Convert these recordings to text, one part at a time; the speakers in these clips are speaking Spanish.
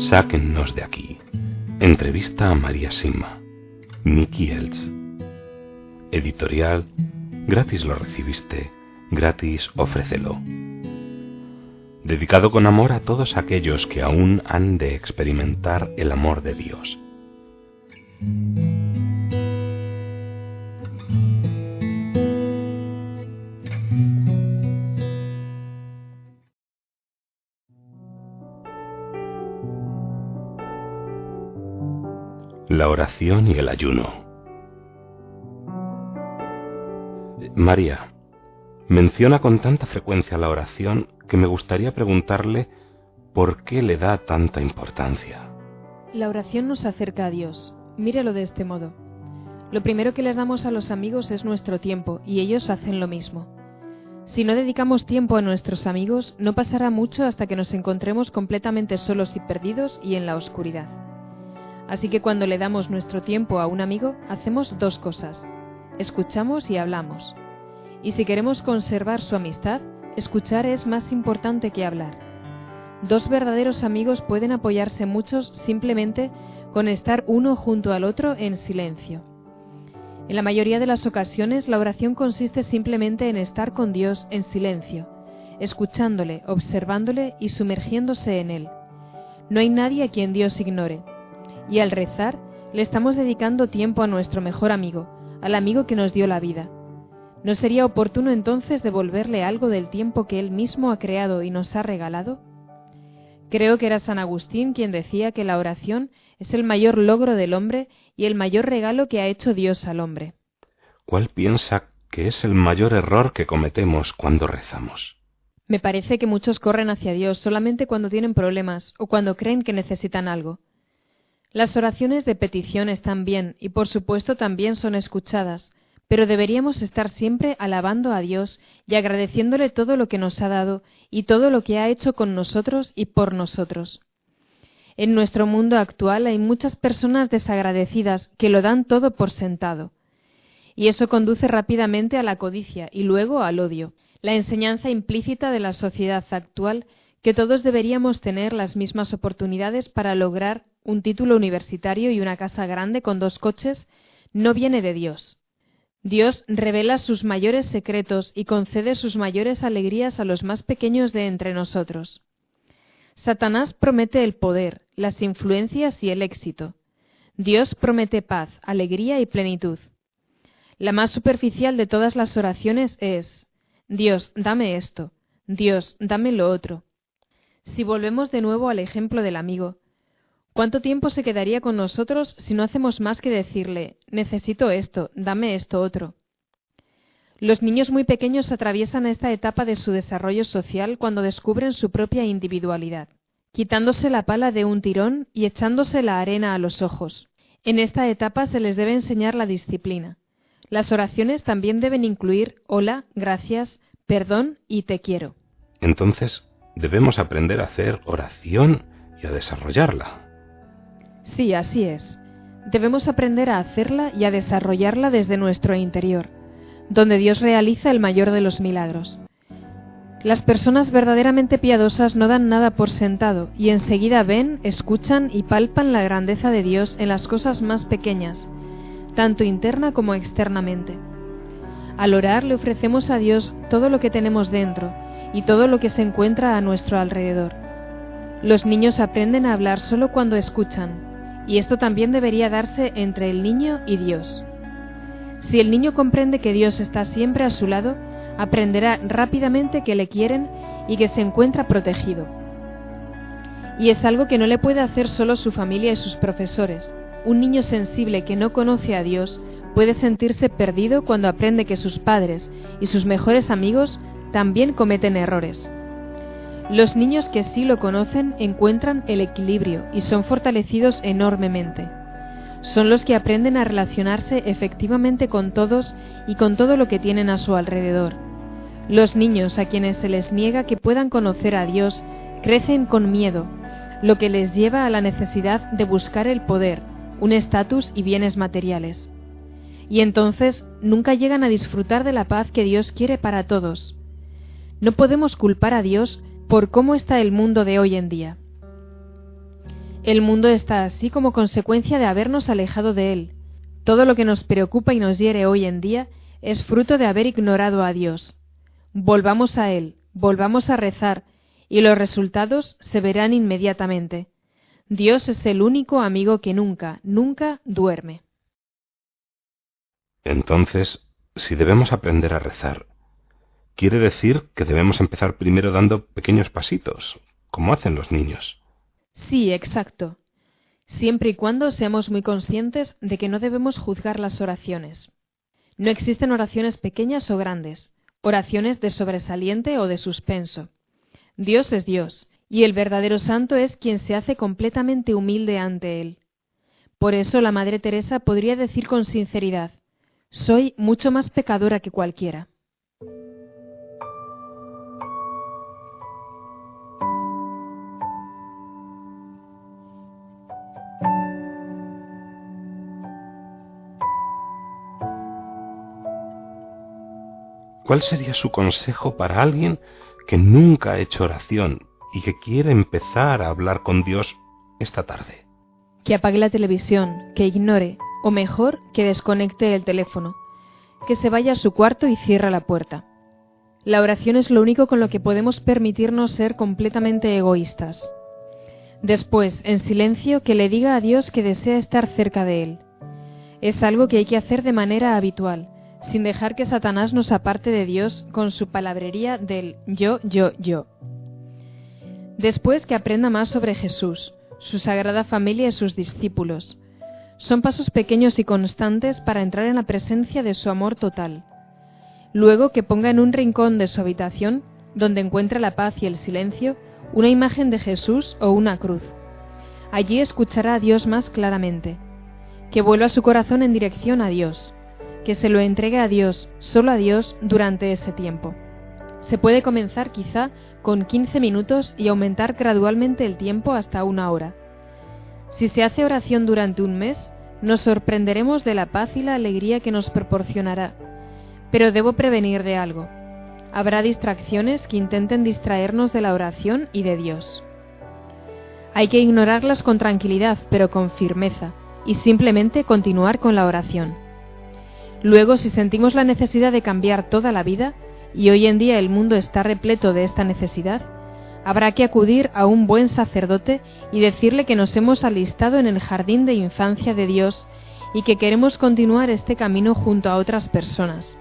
Sáquennos de aquí. Entrevista a María Sima. Nicky Elch. Editorial Gratis lo recibiste, gratis ofrécelo. Dedicado con amor a todos aquellos que aún han de experimentar el amor de Dios. La oración y el ayuno. María menciona con tanta frecuencia la oración que me gustaría preguntarle por qué le da tanta importancia. La oración nos acerca a Dios. Mírelo de este modo. Lo primero que les damos a los amigos es nuestro tiempo, y ellos hacen lo mismo. Si no dedicamos tiempo a nuestros amigos, no pasará mucho hasta que nos encontremos completamente solos y perdidos y en la oscuridad. Así que cuando le damos nuestro tiempo a un amigo, hacemos dos cosas: escuchamos y hablamos. Y si queremos conservar su amistad, escuchar es más importante que hablar. Dos verdaderos amigos pueden apoyarse muchos simplemente con estar uno junto al otro en silencio. En la mayoría de las ocasiones, la oración consiste simplemente en estar con Dios en silencio, escuchándole, observándole y sumergiéndose en Él. No hay nadie a quien Dios ignore. Y al rezar, le estamos dedicando tiempo a nuestro mejor amigo, al amigo que nos dio la vida. ¿No sería oportuno entonces devolverle algo del tiempo que Él mismo ha creado y nos ha regalado? Creo que era San Agustín quien decía que la oración es el mayor logro del hombre y el mayor regalo que ha hecho Dios al hombre. ¿Cuál piensa que es el mayor error que cometemos cuando rezamos? Me parece que muchos corren hacia Dios solamente cuando tienen problemas o cuando creen que necesitan algo. Las oraciones de petición están bien y por supuesto también son escuchadas, pero deberíamos estar siempre alabando a Dios y agradeciéndole todo lo que nos ha dado y todo lo que ha hecho con nosotros y por nosotros. En nuestro mundo actual hay muchas personas desagradecidas que lo dan todo por sentado, y eso conduce rápidamente a la codicia y luego al odio. La enseñanza implícita de la sociedad actual, que todos deberíamos tener las mismas oportunidades para lograr un título universitario y una casa grande con 2 coches, no viene de Dios. Dios revela sus mayores secretos y concede sus mayores alegrías a los más pequeños de entre nosotros. Satanás promete el poder, las influencias y el éxito. Dios promete paz, alegría y plenitud. La más superficial de todas las oraciones es: Dios, dame esto. Dios, dame lo otro. Si volvemos de nuevo al ejemplo del amigo, ¿cuánto tiempo se quedaría con nosotros si no hacemos más que decirle: necesito esto, dame esto otro? Los niños muy pequeños atraviesan esta etapa de su desarrollo social cuando descubren su propia individualidad, quitándose la pala de un tirón y echándose la arena a los ojos. En esta etapa se les debe enseñar la disciplina. Las oraciones también deben incluir hola, gracias, perdón y te quiero. Entonces, debemos aprender a hacer oración y a desarrollarla. Sí, así es. Debemos aprender a hacerla y a desarrollarla desde nuestro interior, donde Dios realiza el mayor de los milagros. Las personas verdaderamente piadosas no dan nada por sentado y enseguida ven, escuchan y palpan la grandeza de Dios en las cosas más pequeñas, tanto interna como externamente. Al orar le ofrecemos a Dios todo lo que tenemos dentro y todo lo que se encuentra a nuestro alrededor. Los niños aprenden a hablar solo cuando escuchan, y esto también debería darse entre el niño y Dios. Si el niño comprende que Dios está siempre a su lado, aprenderá rápidamente que le quieren y que se encuentra protegido. Y es algo que no le puede hacer solo su familia y sus profesores. Un niño sensible que no conoce a Dios puede sentirse perdido cuando aprende que sus padres y sus mejores amigos también cometen errores. Los niños que sí lo conocen encuentran el equilibrio y son fortalecidos enormemente. Son los que aprenden a relacionarse efectivamente con todos y con todo lo que tienen a su alrededor. Los niños a quienes se les niega que puedan conocer a Dios crecen con miedo, lo que les lleva a la necesidad de buscar el poder, un estatus y bienes materiales. y entonces nunca llegan a disfrutar de la paz que Dios quiere para todos. No podemos culpar a Dios por cómo está el mundo de hoy en día. El mundo está así como consecuencia de habernos alejado de Él. Todo lo que nos preocupa y nos hiere hoy en día es fruto de haber ignorado a Dios. Volvamos a Él, volvamos a rezar, y los resultados se verán inmediatamente. Dios es el único amigo que nunca, nunca duerme. Entonces, si debemos aprender a rezar, quiere decir que debemos empezar primero dando pequeños pasitos, como hacen los niños. Sí, exacto. Siempre y cuando seamos muy conscientes de que no debemos juzgar las oraciones. No existen oraciones pequeñas o grandes, oraciones de sobresaliente o de suspenso. Dios es Dios, y el verdadero santo es quien se hace completamente humilde ante Él. Por eso la Madre Teresa podría decir con sinceridad: soy mucho más pecadora que cualquiera. ¿Cuál sería su consejo para alguien que nunca ha hecho oración y que quiere empezar a hablar con Dios esta tarde? Que apague la televisión, que ignore, o mejor, que desconecte el teléfono, que se vaya a su cuarto y cierre la puerta. La oración es lo único con lo que podemos permitirnos ser completamente egoístas. Después, en silencio, que le diga a Dios que desea estar cerca de Él. Es algo que hay que hacer de manera habitual, sin dejar que Satanás nos aparte de Dios con su palabrería del yo, yo, yo. Después, que aprenda más sobre Jesús, su sagrada familia y sus discípulos. Son pasos pequeños y constantes para entrar en la presencia de su amor total. Luego, que ponga en un rincón de su habitación, donde encuentre la paz y el silencio, una imagen de Jesús o una cruz. Allí escuchará a Dios más claramente. Que vuelva su corazón en dirección a Dios. Que se lo entregue a Dios, solo a Dios, durante ese tiempo. Se puede comenzar quizá con 15 minutos y aumentar gradualmente el tiempo hasta 1 hora. Si se hace oración durante un mes, nos sorprenderemos de la paz y la alegría que nos proporcionará. Pero debo prevenir de algo. Habrá distracciones que intenten distraernos de la oración y de Dios. Hay que ignorarlas con tranquilidad, pero con firmeza, y simplemente continuar con la oración. Luego, si sentimos la necesidad de cambiar toda la vida, y hoy en día el mundo está repleto de esta necesidad, habrá que acudir a un buen sacerdote y decirle que nos hemos alistado en el jardín de infancia de Dios y que queremos continuar este camino junto a otras personas.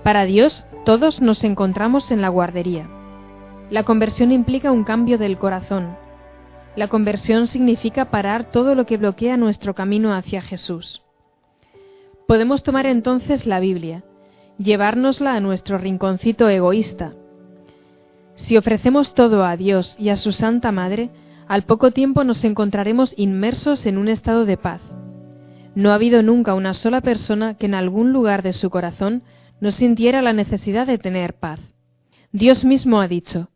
Para Dios, todos nos encontramos en la guardería. La conversión implica un cambio del corazón. La conversión significa parar todo lo que bloquea nuestro camino hacia Jesús. Podemos tomar entonces la Biblia, llevárnosla a nuestro rinconcito egoísta. Si ofrecemos todo a Dios y a su Santa Madre, al poco tiempo nos encontraremos inmersos en un estado de paz. No ha habido nunca una sola persona que en algún lugar de su corazón no sintiera la necesidad de tener paz. Dios mismo ha dicho: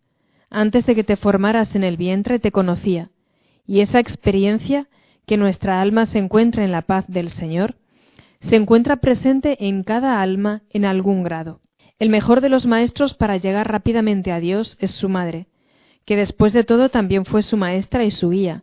antes de que te formaras en el vientre te conocía, y esa experiencia, que nuestra alma se encuentre en la paz del Señor, se encuentra presente en cada alma en algún grado. El mejor de los maestros para llegar rápidamente a Dios es su madre, que después de todo también fue su maestra y su guía.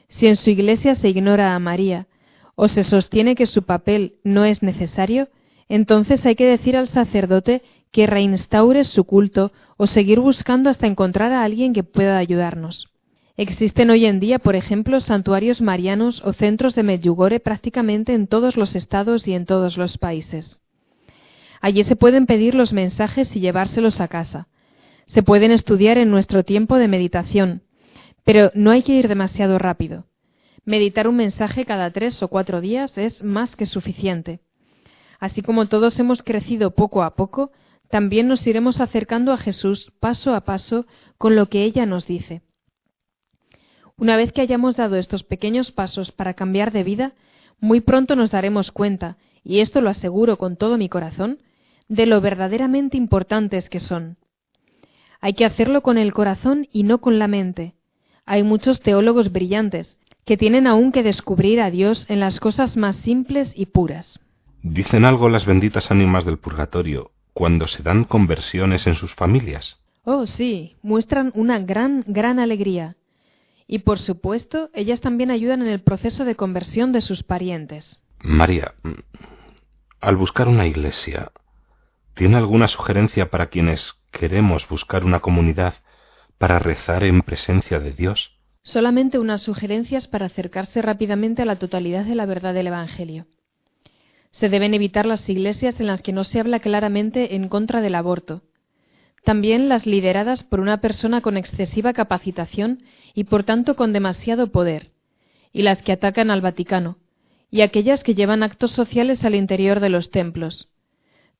Si en su iglesia se ignora a María, o se sostiene que su papel no es necesario, entonces hay que decir al sacerdote que reinstaure su culto o seguir buscando hasta encontrar a alguien que pueda ayudarnos. Existen hoy en día, por ejemplo, santuarios marianos o centros de Medjugorje prácticamente en todos los estados y en todos los países. Allí se pueden pedir los mensajes y llevárselos a casa. Se pueden estudiar en nuestro tiempo de meditación, pero no hay que ir demasiado rápido. Meditar un mensaje cada 3 o 4 días es más que suficiente. Así como todos hemos crecido poco a poco, también nos iremos acercando a Jesús paso a paso con lo que ella nos dice. Una vez que hayamos dado estos pequeños pasos para cambiar de vida, muy pronto nos daremos cuenta, y esto lo aseguro con todo mi corazón, de lo verdaderamente importantes que son. Hay que hacerlo con el corazón y no con la mente. Hay muchos teólogos brillantes que tienen aún que descubrir a Dios en las cosas más simples y puras. ¿Dicen algo las benditas ánimas del purgatorio cuando se dan conversiones en sus familias? Oh, sí, muestran una gran alegría. Y por supuesto, ellas también ayudan en el proceso de conversión de sus parientes. María, al buscar una iglesia, ¿tiene alguna sugerencia para quienes queremos buscar una comunidad para rezar en presencia de Dios? Solamente unas sugerencias para acercarse rápidamente a la totalidad de la verdad del Evangelio. Se deben evitar las iglesias en las que no se habla claramente en contra del aborto. También las lideradas por una persona con excesiva capacitación y por tanto con demasiado poder, y las que atacan al Vaticano, y aquellas que llevan actos sociales al interior de los templos.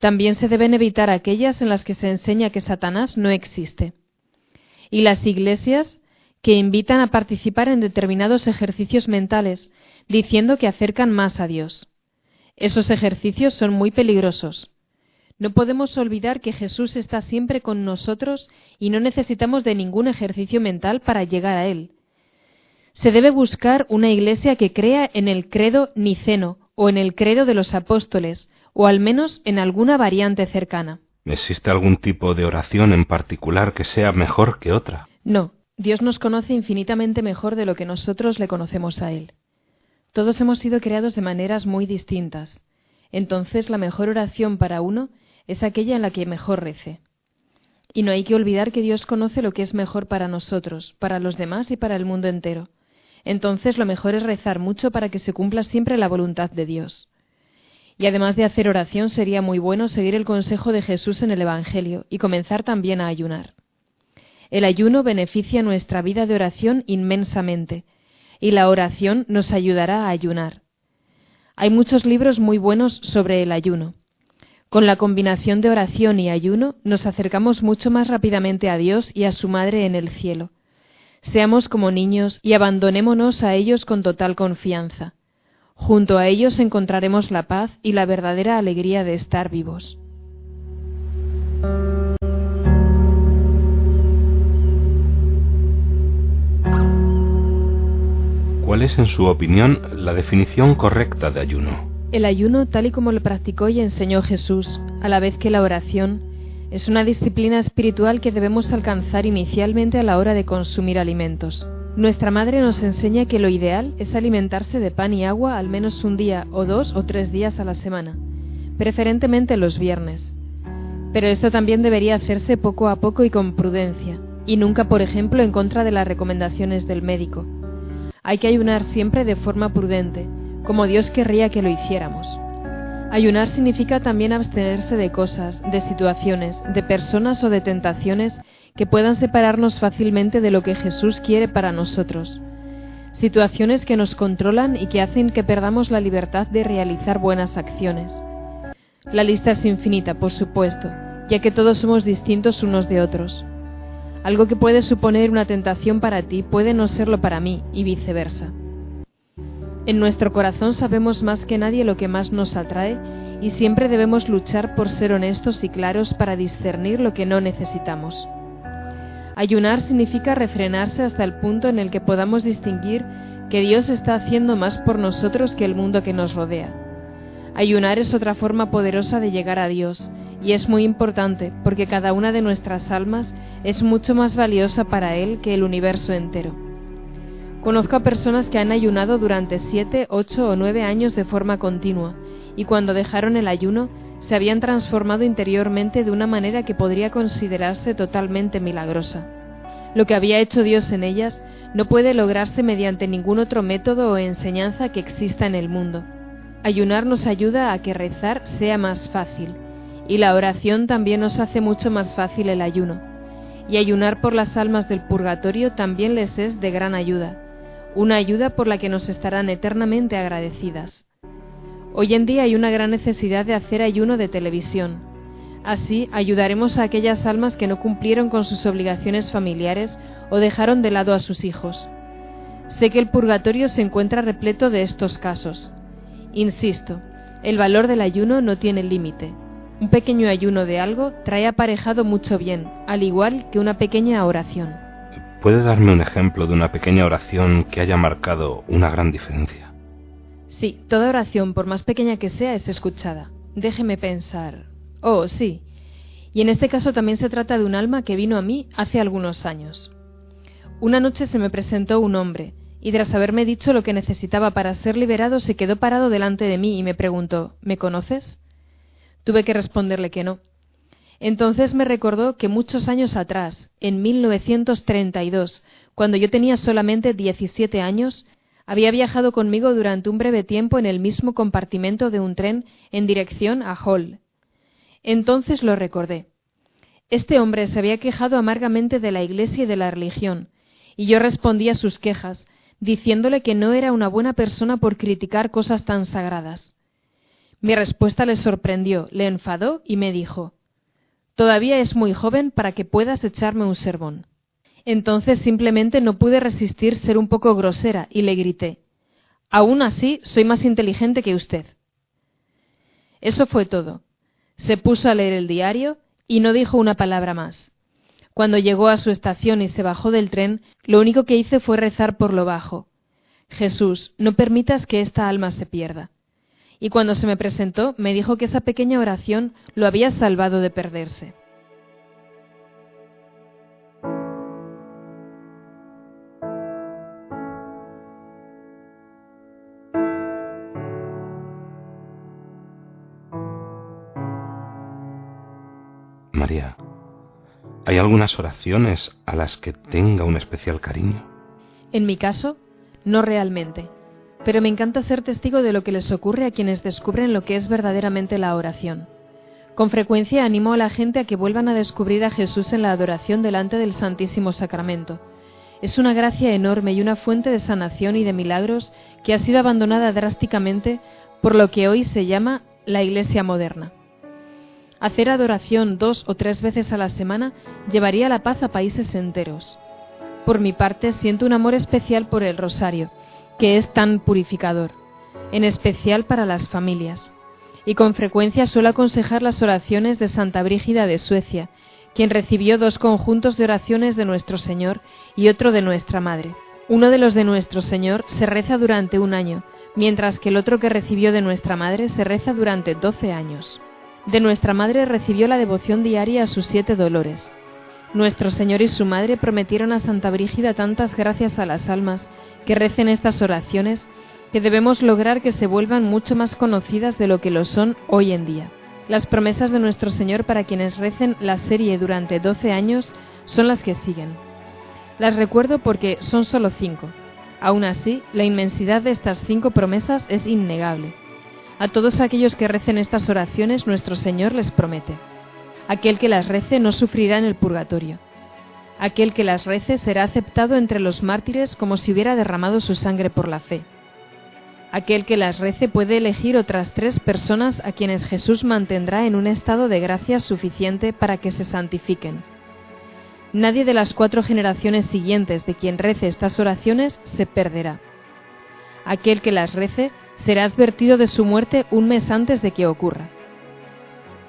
También se deben evitar aquellas en las que se enseña que Satanás no existe. Y las iglesias que invitan a participar en determinados ejercicios mentales, diciendo que acercan más a Dios. Esos ejercicios son muy peligrosos. No podemos olvidar que Jesús está siempre con nosotros y no necesitamos de ningún ejercicio mental para llegar a Él. Se debe buscar una iglesia que crea en el credo niceno o en el credo de los apóstoles, o al menos en alguna variante cercana. ¿Existe algún tipo de oración en particular que sea mejor que otra? No, Dios nos conoce infinitamente mejor de lo que nosotros le conocemos a Él. Todos hemos sido creados de maneras muy distintas. Entonces la mejor oración para uno es aquella en la que mejor rece. Y no hay que olvidar que Dios conoce lo que es mejor para nosotros, para los demás y para el mundo entero. Entonces lo mejor es rezar mucho para que se cumpla siempre la voluntad de Dios. Y además de hacer oración, sería muy bueno seguir el consejo de Jesús en el Evangelio y comenzar también a ayunar. El ayuno beneficia nuestra vida de oración inmensamente, y la oración nos ayudará a ayunar. Hay muchos libros muy buenos sobre el ayuno. Con la combinación de oración y ayuno nos acercamos mucho más rápidamente a Dios y a su Madre en el cielo. Seamos como niños y abandonémonos a ellos con total confianza. Junto a ellos encontraremos la paz y la verdadera alegría de estar vivos. ¿Cuál es, en su opinión, la definición correcta de ayuno? El ayuno, tal y como lo practicó y enseñó Jesús, a la vez que la oración, es una disciplina espiritual que debemos alcanzar inicialmente a la hora de consumir alimentos. Nuestra madre nos enseña que lo ideal es alimentarse de pan y agua al menos un día o 2 o 3 días a la semana, preferentemente los viernes. Pero esto también debería hacerse poco a poco y con prudencia, y nunca, por ejemplo, en contra de las recomendaciones del médico. Hay que ayunar siempre de forma prudente, como Dios querría que lo hiciéramos. Ayunar significa también abstenerse de cosas, de situaciones, de personas o de tentaciones que puedan separarnos fácilmente de lo que Jesús quiere para nosotros. Situaciones que nos controlan y que hacen que perdamos la libertad de realizar buenas acciones. La lista es infinita, por supuesto, ya que todos somos distintos unos de otros. Algo que puede suponer una tentación para ti puede no serlo para mí, y viceversa. En nuestro corazón sabemos más que nadie lo que más nos atrae, y siempre debemos luchar por ser honestos y claros para discernir lo que no necesitamos. Ayunar significa refrenarse hasta el punto en el que podamos distinguir que Dios está haciendo más por nosotros que el mundo que nos rodea. Ayunar es otra forma poderosa de llegar a Dios, y es muy importante porque cada una de nuestras almas es mucho más valiosa para Él que el universo entero. Conozco a personas que han ayunado durante 7, 8 o 9 años de forma continua, y cuando dejaron el ayuno, se habían transformado interiormente de una manera que podría considerarse totalmente milagrosa. Lo que había hecho Dios en ellas no puede lograrse mediante ningún otro método o enseñanza que exista en el mundo. Ayunar nos ayuda a que rezar sea más fácil, y la oración también nos hace mucho más fácil el ayuno. Y ayunar por las almas del purgatorio también les es de gran ayuda, una ayuda por la que nos estarán eternamente agradecidas. Hoy en día hay una gran necesidad de hacer ayuno de televisión. Así ayudaremos a aquellas almas que no cumplieron con sus obligaciones familiares o dejaron de lado a sus hijos. Sé que el purgatorio se encuentra repleto de estos casos. Insisto, el valor del ayuno no tiene límite. Un pequeño ayuno de algo trae aparejado mucho bien, al igual que una pequeña oración. ¿Puede darme un ejemplo de una pequeña oración que haya marcado una gran diferencia? Sí, toda oración, por más pequeña que sea, es escuchada. Déjeme pensar. Oh, sí. Y en este caso también se trata de un alma que vino a mí hace algunos años. Una noche se me presentó un hombre, y tras haberme dicho lo que necesitaba para ser liberado, se quedó parado delante de mí y me preguntó, ¿me conoces? Tuve que responderle que no. Entonces me recordó que muchos años atrás, en 1932, cuando yo tenía solamente 17 años, había viajado conmigo durante un breve tiempo en el mismo compartimento de un tren en dirección a Hull. Entonces lo recordé. Este hombre se había quejado amargamente de la Iglesia y de la religión, y yo respondí a sus quejas, diciéndole que no era una buena persona por criticar cosas tan sagradas. Mi respuesta le sorprendió, le enfadó y me dijo, «Todavía es muy joven para que puedas echarme un sermón». Entonces simplemente no pude resistir ser un poco grosera y le grité, «Aún así, soy más inteligente que usted». Eso fue todo. Se puso a leer el diario y no dijo una palabra más. Cuando llegó a su estación y se bajó del tren, lo único que hice fue rezar por lo bajo. «Jesús, no permitas que esta alma se pierda». Y cuando se me presentó, me dijo que esa pequeña oración lo había salvado de perderse. María, ¿hay algunas oraciones a las que tenga un especial cariño? En mi caso, no realmente, pero me encanta ser testigo de lo que les ocurre a quienes descubren lo que es verdaderamente la oración. Con frecuencia animo a la gente a que vuelvan a descubrir a Jesús en la adoración delante del Santísimo Sacramento. Es una gracia enorme y una fuente de sanación y de milagros que ha sido abandonada drásticamente por lo que hoy se llama la Iglesia moderna. Hacer adoración 2 o 3 veces a la semana llevaría la paz a países enteros. Por mi parte, siento un amor especial por el rosario, que es tan purificador, en especial para las familias. Y con frecuencia suelo aconsejar las oraciones de Santa Brígida de Suecia, quien recibió 2 conjuntos de oraciones de Nuestro Señor y otro de Nuestra Madre. Uno de los de Nuestro Señor se reza durante 1 año, mientras que el otro que recibió de Nuestra Madre se reza durante 12 años. De Nuestra Madre recibió la devoción diaria a sus 7 dolores. Nuestro Señor y su Madre prometieron a Santa Brígida tantas gracias a las almas que recen estas oraciones que debemos lograr que se vuelvan mucho más conocidas de lo que lo son hoy en día. Las promesas de Nuestro Señor para quienes recen la serie durante 12 años son las que siguen. Las recuerdo porque son solo 5. Aún así, la inmensidad de estas 5 promesas es innegable. A todos aquellos que recen estas oraciones, Nuestro Señor les promete: aquel que las rece no sufrirá en el purgatorio. Aquel que las rece será aceptado entre los mártires como si hubiera derramado su sangre por la fe. Aquel que las rece puede elegir otras 3 personas a quienes Jesús mantendrá en un estado de gracia suficiente para que se santifiquen. Nadie de las 4 generaciones siguientes de quien rece estas oraciones se perderá. Aquel que las rece será advertido de su muerte un mes antes de que ocurra.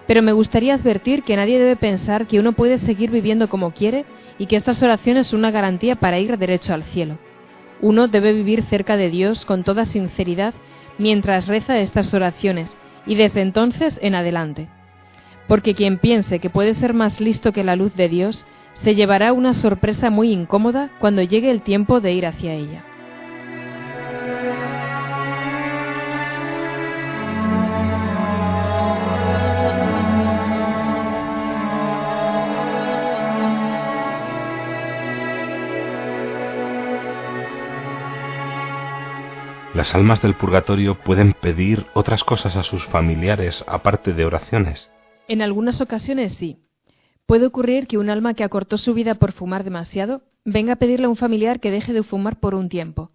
Pero me gustaría advertir que nadie debe pensar que uno puede seguir viviendo como quiere y que estas oraciones son una garantía para ir derecho al cielo. Uno debe vivir cerca de Dios con toda sinceridad mientras reza estas oraciones y desde entonces en adelante. Porque quien piense que puede ser más listo que la luz de Dios se llevará una sorpresa muy incómoda cuando llegue el tiempo de ir hacia ella. ¿Las almas del purgatorio pueden pedir otras cosas a sus familiares aparte de oraciones? En algunas ocasiones sí. Puede ocurrir que un alma que acortó su vida por fumar demasiado venga a pedirle a un familiar que deje de fumar por un tiempo.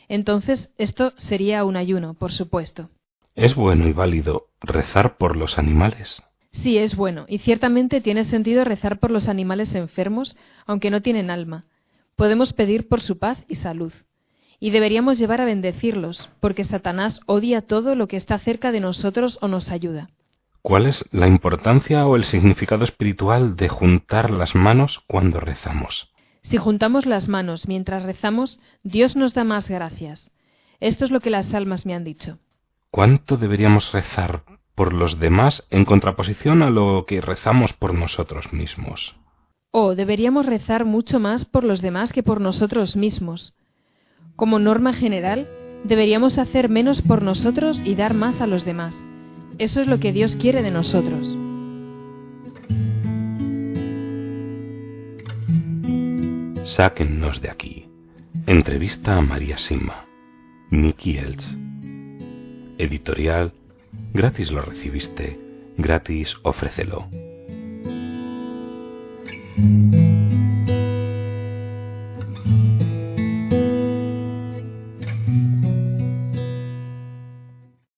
Entonces, esto sería un ayuno, por supuesto. ¿Es bueno y válido rezar por los animales? Sí, es bueno, y ciertamente tiene sentido rezar por los animales enfermos, aunque no tienen alma. Podemos pedir por su paz y salud. Y deberíamos llevar a bendecirlos, porque Satanás odia todo lo que está cerca de nosotros o nos ayuda. ¿Cuál es la importancia o el significado espiritual de juntar las manos cuando rezamos? Si juntamos las manos mientras rezamos, Dios nos da más gracias. Esto es lo que las almas me han dicho. ¿Cuánto deberíamos rezar por los demás en contraposición a lo que rezamos por nosotros mismos? Oh, deberíamos rezar mucho más por los demás que por nosotros mismos. Como norma general, deberíamos hacer menos por nosotros y dar más a los demás. Eso es lo que Dios quiere de nosotros. Sáquennos de aquí. Entrevista a María Sima. Nicky Elch. Editorial. Gratis lo recibiste, gratis ofrécelo.